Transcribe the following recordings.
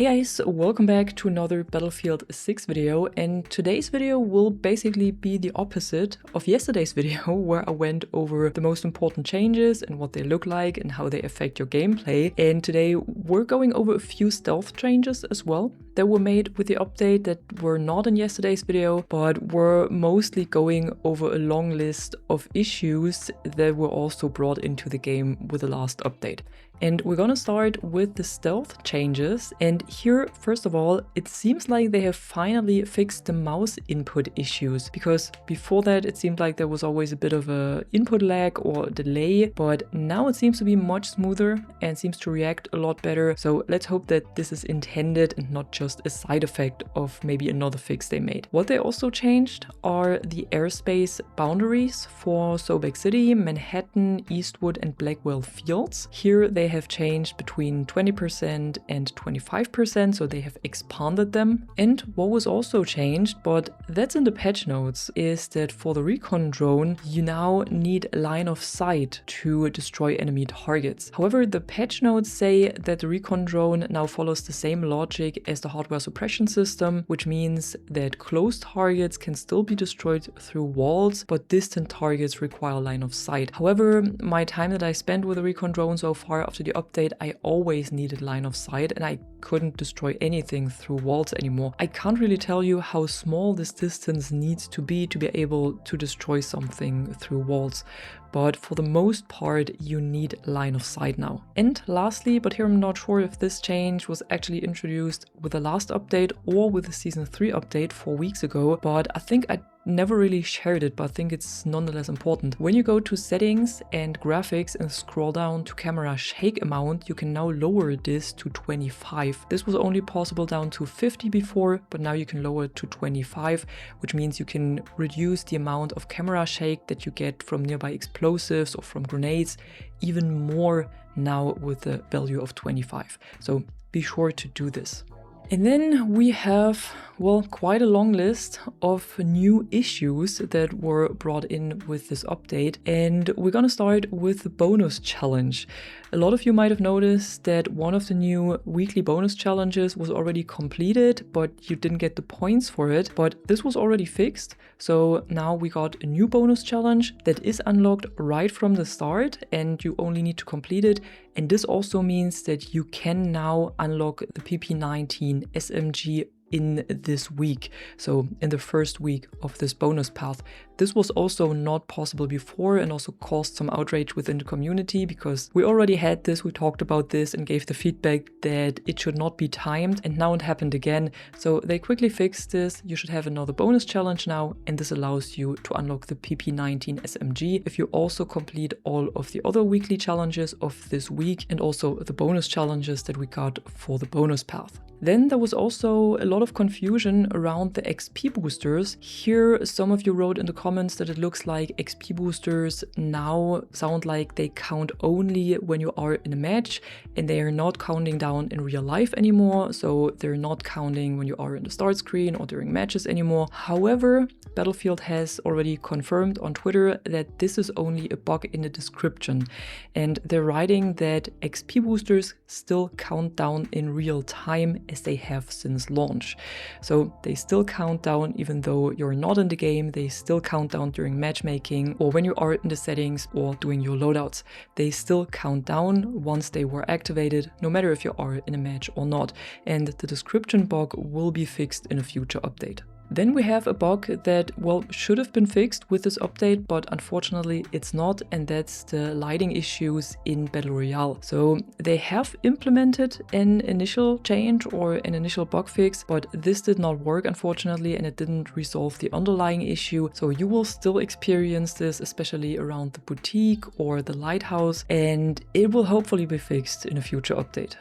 Hey guys, welcome back to another Battlefield 6 video, and today's video will basically be the opposite of yesterday's video where I went over the most important changes and what they look like and how they affect your gameplay. And today we're going over a few stealth changes as well that were made with the update that were not in yesterday's video, but we're mostly going over a long list of issues that were also brought into the game with the last update. And we're gonna start with the stealth changes. And here, first of all, it seems like they have finally fixed the mouse input issues, because before that it seemed like there was always a bit of a input lag or delay, but now it seems to be much smoother and seems to react a lot better. So let's hope that this is intended and not just a side effect of maybe another fix they made. What they also changed are the airspace boundaries for Sobek City, Manhattan, Eastwood and Blackwell fields. Here they have changed between 20% and 25%, so they have expanded them. And what was also changed, but that's in the patch notes, is that for the recon drone you now need line of sight to destroy enemy targets. However, the patch notes say that the recon drone now follows the same logic as the hardware suppression system, which means that close targets can still be destroyed through walls, but distant targets require line of sight. However, my time that I spent with the recon drone so far after the update, I always needed line of sight and I couldn't destroy anything through walls anymore. I can't really tell you how small this distance needs to be able to destroy something through walls, but for the most part you need line of sight now. And lastly, but here I'm not sure if this change was actually introduced with the last update or with the Season 3 update 4 weeks ago, but I think I never really shared it, but I think it's nonetheless important. When you go to settings and graphics and scroll down to camera shake amount, you can now lower this to 25. This was only possible down to 50 before, but now you can lower it to 25, which means you can reduce the amount of camera shake that you get from nearby explosives or from grenades even more now with the value of 25. So be sure to do this. And then we have, well, quite a long list of new issues that were brought in with this update. And we're gonna start with the bonus challenge. A lot of you might have noticed that one of the new weekly bonus challenges was already completed, but you didn't get the points for it. But this was already fixed. So now we got a new bonus challenge that is unlocked right from the start and you only need to complete it. And this also means that you can now unlock the PP19 SMG in this week, so in the first week of this bonus path. This was also not possible before and also caused some outrage within the community because we already had this, we talked about this and gave the feedback that it should not be timed, and now it happened again. So they quickly fixed this. You should have another bonus challenge now, and this allows you to unlock the PP19 SMG if you also complete all of the other weekly challenges of this week and also the bonus challenges that we got for the bonus path. Then there was also a lot of confusion around the XP boosters. Here, some of you wrote in the comments that it looks like XP boosters now sound like they count only when you are in a match and they are not counting down in real life anymore. So they're not counting when you are in the start screen or during matches anymore. However, Battlefield has already confirmed on Twitter that this is only a bug in the description. And they're writing that XP boosters still count down in real time as they have since launch. So they still count down even though you're not in the game, they still count down during matchmaking or when you are in the settings or doing your loadouts. They still count down once they were activated, no matter if you are in a match or not. And the description bug will be fixed in a future update. Then we have a bug that, well, should have been fixed with this update, but unfortunately it's not, and that's the lighting issues in Battle Royale. So they have implemented an initial change or an initial bug fix, but this did not work unfortunately, and it didn't resolve the underlying issue. So you will still experience this, especially around the boutique or the lighthouse, and it will hopefully be fixed in a future update.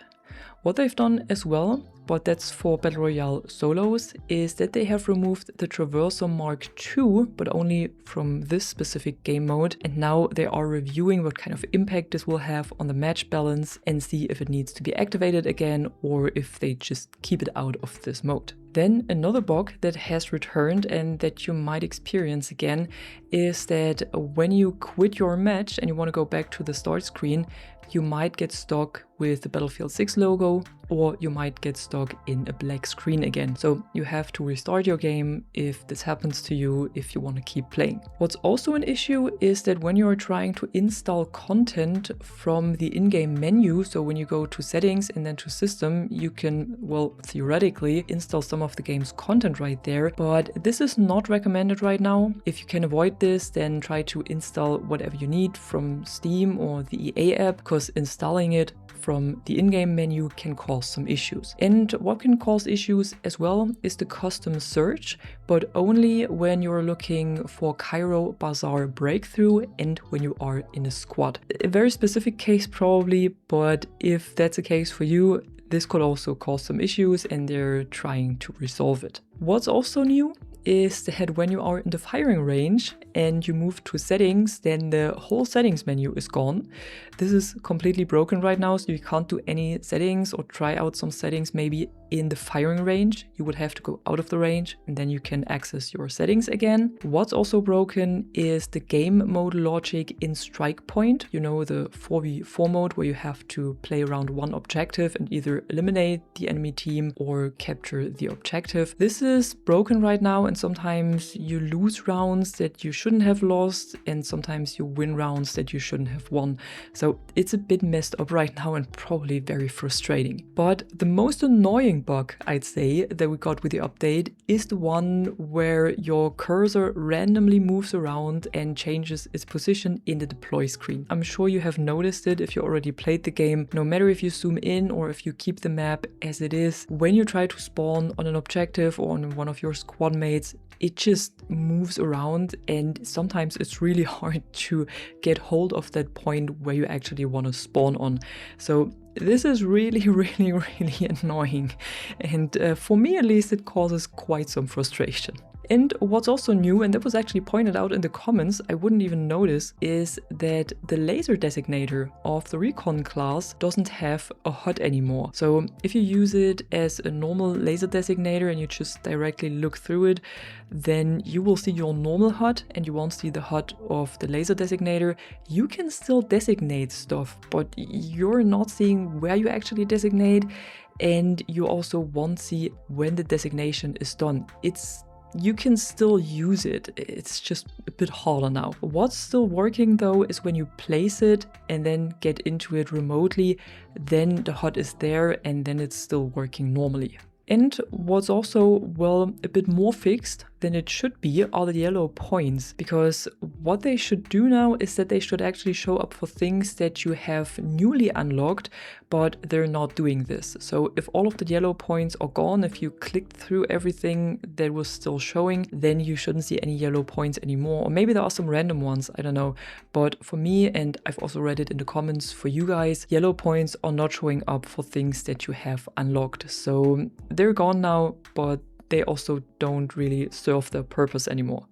What they've done as well, but that's for Battle Royale solos, is that they have removed the Traverser Mark II, but only from this specific game mode. And now they are reviewing what kind of impact this will have on the match balance and see if it needs to be activated again or if they just keep it out of this mode. Then another bug that has returned and that you might experience again is that when you quit your match and you want to go back to the start screen, you might get stuck with the Battlefield 6 logo, or you might get stuck in a black screen again. So you have to restart your game if this happens to you, if you want to keep playing. What's also an issue is that when you're trying to install content from the in-game menu, so when you go to settings and then to system, you can, well, theoretically install some of the game's content right there, but this is not recommended right now. If you can avoid this, then try to install whatever you need from Steam or the EA app, because installing it from the in-game menu can cause some issues. And what can cause issues as well is the custom search, but only when you're looking for Cairo Bazaar Breakthrough and when you are in a squad. A very specific case probably, but if that's a case for you, this could also cause some issues and they're trying to resolve it. What's also new is that when you are in the firing range and you move to settings, then the whole settings menu is gone. This is completely broken right now, so you can't do any settings or try out some settings maybe in the firing range. You would have to go out of the range and then you can access your settings again. What's also broken is the game mode logic in Strike Point. You know, the 4v4 mode where you have to play around one objective and either eliminate the enemy team or capture the objective. This is broken right now, and sometimes you lose rounds that you shouldn't have lost, and sometimes you win rounds that you shouldn't have won. So it's a bit messed up right now and probably very frustrating. But the most annoying bug, I'd say, that we got with the update is the one where your cursor randomly moves around and changes its position in the deploy screen. I'm sure you have noticed it if you already played the game. No matter if you zoom in or if you keep the map as it is, when you try to spawn on an objective or on one of your squad mates, it just moves around, and sometimes it's really hard to get hold of that point where you actually want to spawn on. So this is really annoying, and for me at least it causes quite some frustration. And what's also new, and that was actually pointed out in the comments, I wouldn't even notice, is that the laser designator of the Recon class doesn't have a HUD anymore. So if you use it as a normal laser designator and you just directly look through it, then you will see your normal HUD and you won't see the HUD of the laser designator. You can still designate stuff, but you're not seeing where you actually designate, and you also won't see when the designation is done. You can still use it, it's just a bit harder now. What's still working though is when you place it and then get into it remotely, then the HUD is there and then it's still working normally. And what's also, well, a bit more fixed than it should be are the yellow points, because what they should do now is that they should actually show up for things that you have newly unlocked, but they're not doing this. So if all of the yellow points are gone, if you clicked through everything that was still showing, then you shouldn't see any yellow points anymore. Or maybe there are some random ones, I don't know. But for me, and I've also read it in the comments for you guys, yellow points are not showing up for things that you have unlocked. So they're gone now, but they also don't really serve their purpose anymore.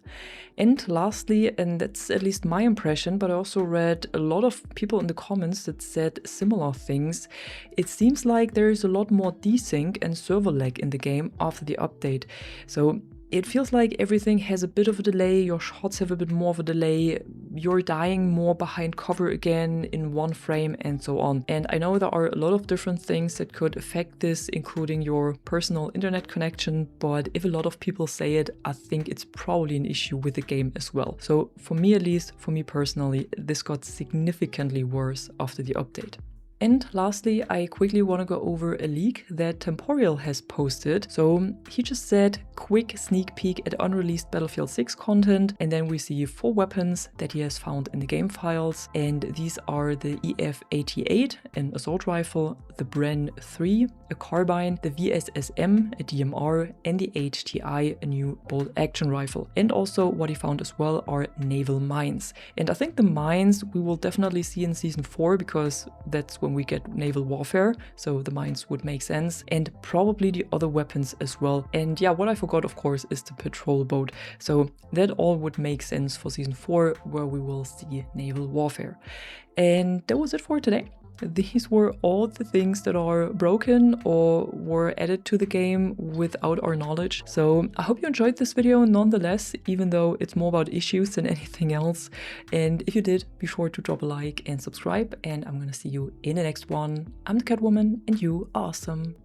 And lastly, and that's at least my impression, but I also read a lot of people in the comments that said similar things, it seems like there is a lot more desync and server lag in the game after the update. So it feels like everything has a bit of a delay, your shots have a bit more of a delay, you're dying more behind cover again in one frame and so on. And I know there are a lot of different things that could affect this, including your personal internet connection, but if a lot of people say it, I think it's probably an issue with the game as well. So for me at least, for me personally, this got significantly worse after the update. And lastly, I quickly want to go over a leak that Temporal has posted. So he just said, quick sneak peek at unreleased Battlefield 6 content, and then we see 4 weapons that he has found in the game files, and these are the EF-88, an assault rifle, the Bren 3, a carbine, the VSSM, a DMR, and the HTI, a new bolt action rifle. And also what he found as well are naval mines. And I think the mines we will definitely see in Season 4, because that's when we get naval warfare, so the mines would make sense, and probably the other weapons as well. And yeah, what I forgot of course is the patrol boat, so that all would make sense for Season 4, where we will see naval warfare. And that was it for today. these were all the things that are broken or were added to the game without our knowledge. So I hope you enjoyed this video nonetheless, even though it's more about issues than anything else. And if you did, be sure to drop a like and subscribe, and I'm gonna see you in the next one. I'm the Catwoman and you are awesome.